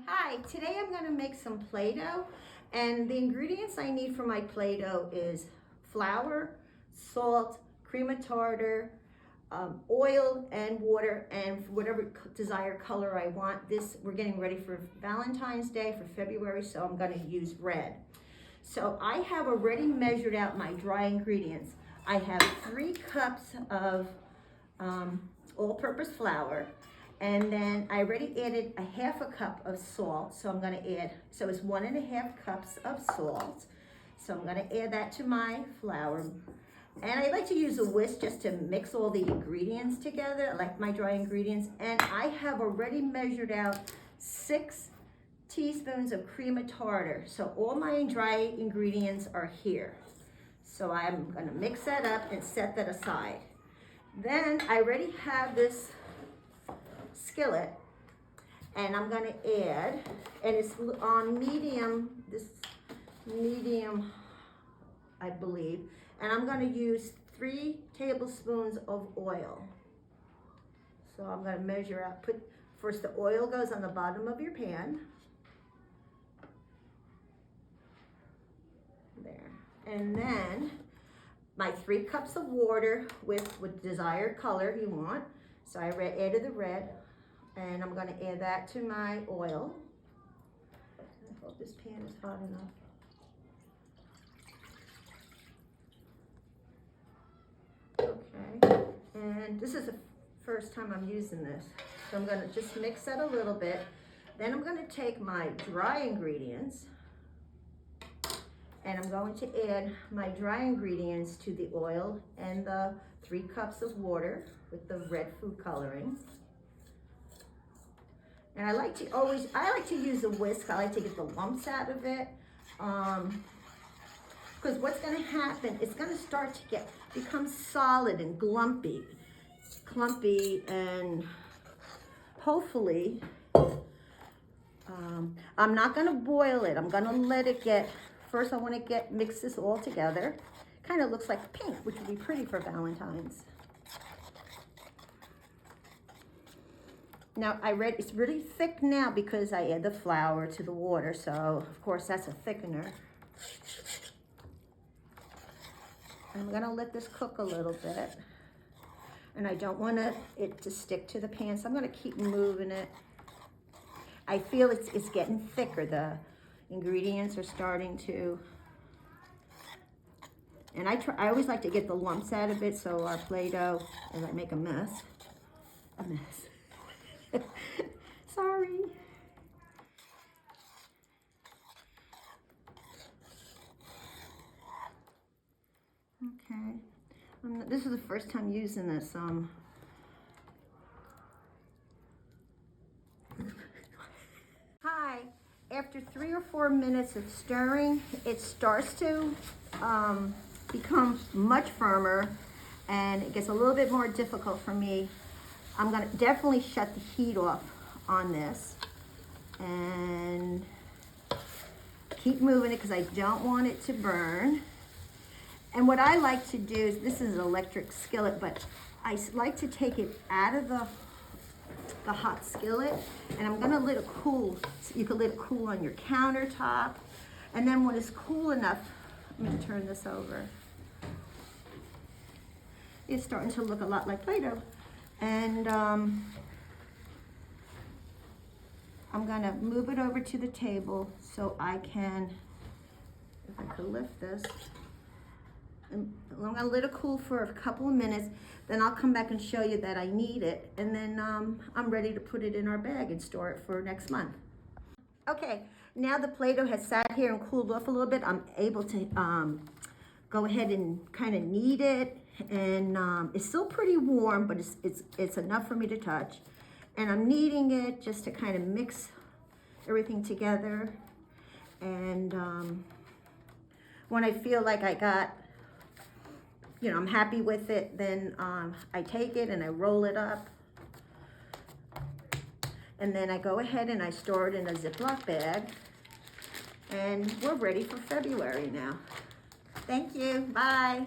Hi, today I'm going to make some Play-Doh, and the ingredients I need for my Play-Doh is flour, salt, cream of tartar, oil and water, and whatever desired color I want. We're getting ready for Valentine's Day for February, so I'm going to use red. So I have already measured out my dry ingredients. I have 3 cups of all-purpose flour. And then I already added a 1/2 cup of salt, so I'm gonna add, so it's 1.5 cups of salt. So I'm gonna add that to my flour. And I like to use a whisk just to mix all the ingredients together, like my dry ingredients. And I have already measured out 6 teaspoons of cream of tartar. So all my dry ingredients are here. So I'm gonna mix that up and set that aside. Then I already have this skillet, and I'm going to add, and it's on medium, this medium I believe, and I'm going to use 3 tablespoons of oil. So I'm going to measure out, first the oil goes on the bottom of your pan, there, and then my 3 cups of water with desired color you want. So I added the red, and I'm going to add that to my oil. I hope this pan is hot enough. Okay, and this is the first time I'm using this. So I'm going to just mix that a little bit. Then I'm going to take my dry ingredients, and I'm going to add my dry ingredients to the oil and the 3 cups of water with the red food coloring. And I like to use a whisk. I like to get the lumps out of it. Because what's gonna happen, it's gonna start to become solid and clumpy, and hopefully, I'm not gonna boil it. I'm gonna let it first I wanna mix this all together. Kind of looks like pink, which would be pretty for Valentine's. Now it's really thick now because I add the flour to the water, so of course that's a thickener. I'm gonna let this cook a little bit, and I don't want it to stick to the pan, so I'm gonna keep moving it. I feel it's getting thicker. The ingredients are starting to, and I always like to get the lumps out of it, so our Play-Doh, as I make a mess. Sorry. Okay. This is the first time using this. Hi. After 3 or 4 minutes of stirring, it starts to become much firmer, and it gets a little bit more difficult for me. I'm gonna definitely shut the heat off on this and keep moving it because I don't want it to burn. And what I like to do is, this is an electric skillet, but I like to take it out of the hot skillet, and I'm gonna let it cool. So you can let it cool on your countertop, and then when it's cool enough, I'm gonna turn this over. It's starting to look a lot like Play-Doh. And I'm gonna move it over to the table so I can, if I could lift this, and I'm gonna let it cool for a couple of minutes, then I'll come back and show you that I need it, and then I'm ready to put it in our bag and store it for next month. Okay, now the Play-Doh has sat here and cooled off a little bit. I'm able to go ahead and kind of knead it, and it's still pretty warm, but it's enough for me to touch. And I'm kneading it just to kind of mix everything together. And when I feel like I got, I'm happy with it, then I take it and I roll it up. And then I go ahead and I store it in a Ziploc bag. And we're ready for February now. Thank you. Bye.